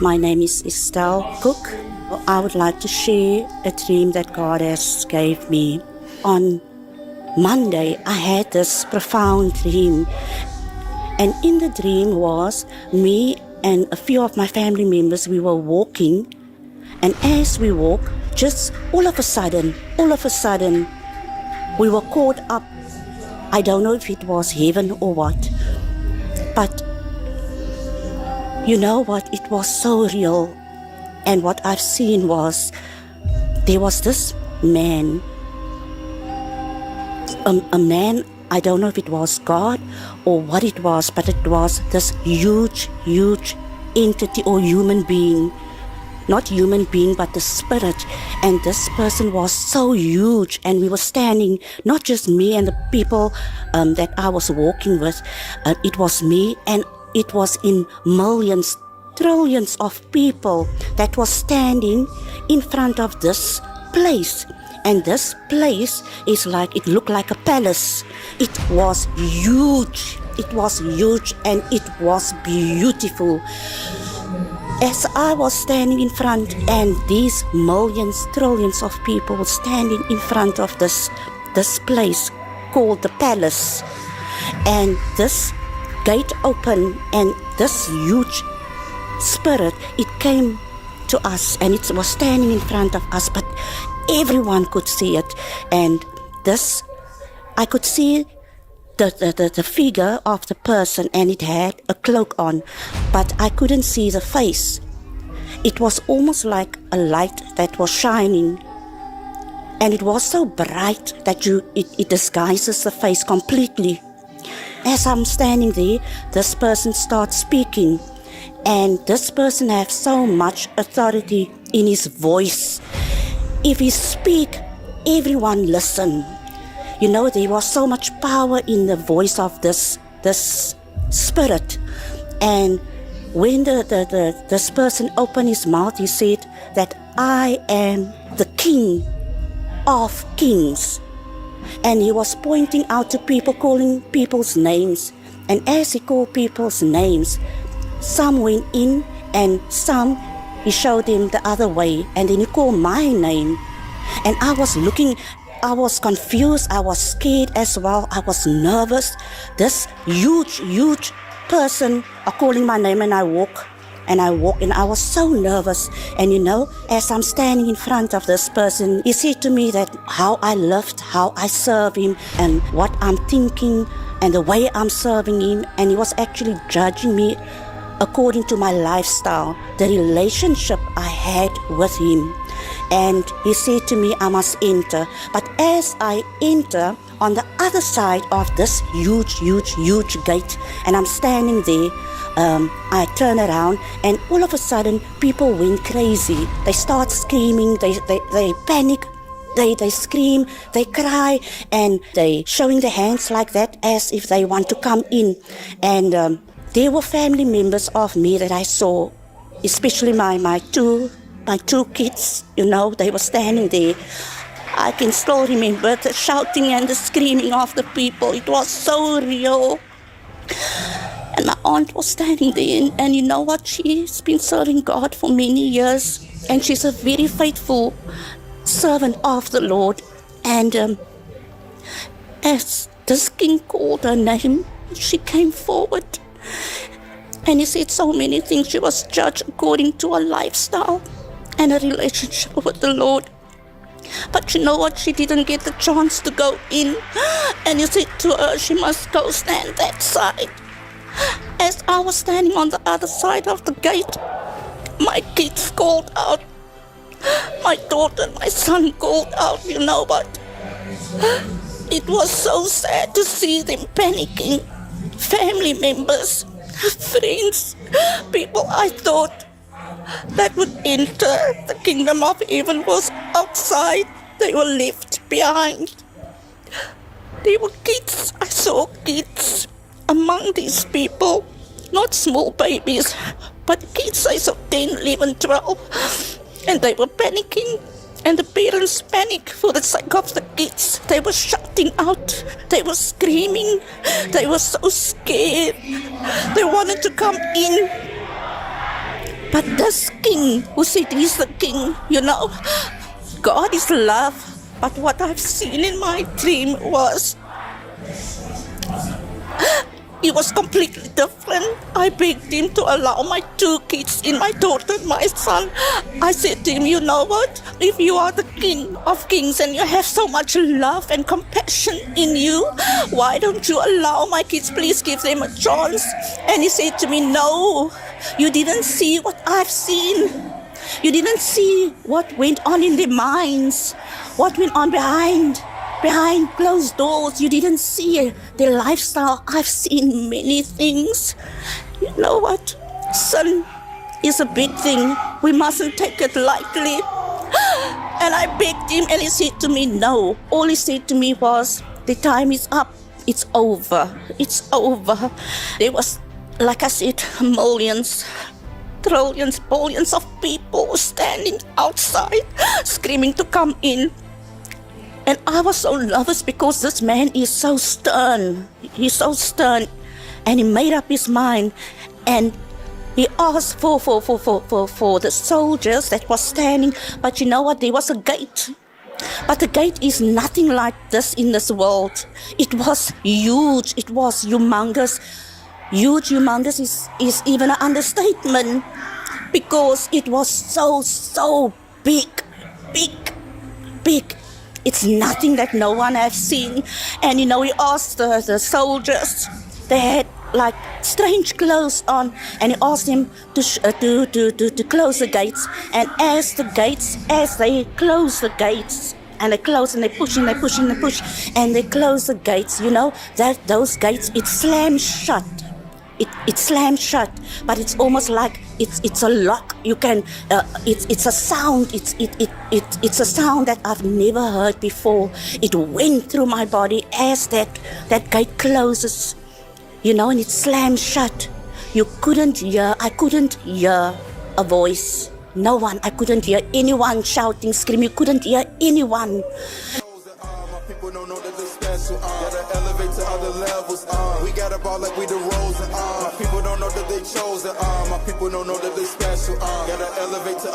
My name is Estelle Cook. I would like to share a dream that God has gave me. On Monday, I had this profound dream. And in the dream was me and a few of my family members, we were walking. And as we walk, just all of a sudden, we were caught up. I don't know if it was heaven or what. But you know what? It was so real. And what I've seen was, there was this man, a man, I don't know if it was God or what it was, but it was this huge entity or human being. Not human being, but the spirit. And this person was so huge, and we were standing, not just me and the people that I was walking with, it was me, and it was in millions, trillions of people that was standing in front of this place. And this place is like, it looked like a palace. It was huge, and it was beautiful. As I was standing in front, and these millions, trillions of people were standing in front of this place called the palace, and this gate opened, and this huge spirit, it came to us, and it was standing in front of us, but everyone could see it. And this, I could see the figure of the person, and it had a cloak on, but I couldn't see the face. It was almost like a light that was shining, and it was so bright that it disguises the face completely. As I'm standing there, this person starts speaking, and this person has so much authority in his voice. If he speak, everyone listen. You know, there was so much power in the voice of this spirit. And when this person opened his mouth, he said that I am the King of Kings. And he was pointing out to people, calling people's names. And as he called people's names, some went in and some he showed them the other way. And then he called my name. And I was looking, I was confused, I was scared as well, I was nervous. This huge person are calling my name, and I walk, and I was so nervous. And you know, as I'm standing in front of this person, he said to me that how I loved, how I serve him, and what I'm thinking, and the way I'm serving him. And he was actually judging me according to my lifestyle, the relationship I had with him. And he said to me, I must enter. But as I enter, on the other side of this huge gate, and I'm standing there, I turn around, and all of a sudden, people went crazy. They start screaming, they panic, they scream, they cry, and they showing their hands like that as if they want to come in. And there were family members of me that I saw, especially my two kids, you know, they were standing there. I can still remember the shouting and the screaming of the people. It was so real. And my aunt was standing there, and you know what? She's been serving God for many years, and she's a very faithful servant of the Lord. And as this king called her name, she came forward. And he said so many things. She was judged according to her lifestyle and a relationship with the Lord. But you know what? She didn't get the chance to go in. And he said to her, she must go stand that side. As I was standing on the other side of the gate, my kids called out. My daughter and my son called out, you know what? It was so sad to see them panicking. Family members, friends, people I thought that would enter the kingdom of heaven was outside. They were left behind. They were kids. I saw kids among these people. Not small babies, but kids size of 10, 11, 12. And they were panicking. And the parents panicked for the sake of the kids. They were shouting out. They were screaming. They were so scared. They wanted to come in. But this king who said he's the king, you know, God is love. But what I've seen in my dream was, it was completely different. I begged him to allow my 2 kids, in my daughter and my son. I said to him, you know what? If you are the King of Kings and you have so much love and compassion in you, why don't you allow my kids? Please give them a chance. And he said to me, no, you didn't see what I've seen. You didn't see what went on in their minds, what went on behind closed doors. You didn't see their lifestyle. I've seen many things. You know what? Sin is a big thing. We mustn't take it lightly. And I begged him and he said to me, no. All he said to me was, the time is up. It's over. It's over. There was, like I said, millions, trillions, billions of people standing outside screaming to come in. And I was so nervous because this man is so stern. He's so stern. And he made up his mind. And he asked for the soldiers that was standing. But you know what? There was a gate. But the gate is nothing like this in this world. It was huge. It was humongous. Huge, humongous is even an understatement. Because it was so big. It's nothing that no one has seen. And you know, he asked the soldiers, they had like strange clothes on, and he asked them to close the gates. And as they close the gates, and they close and they push and they push and they push, and they close the gates, you know, that those gates, it slams shut. It slams shut, but it's almost like it's a lock. You can it's a sound. It's a sound that I've never heard before. It went through my body as that gate closes, you know, and it slams shut. I couldn't hear a voice. No one. I couldn't hear anyone shouting, screaming. You couldn't hear anyone. People don't know that they're special. Gotta elevate to other levels. We gotta ball like we the rose. My people don't know that they chosen. My people don't know that they're special. Gotta elevate to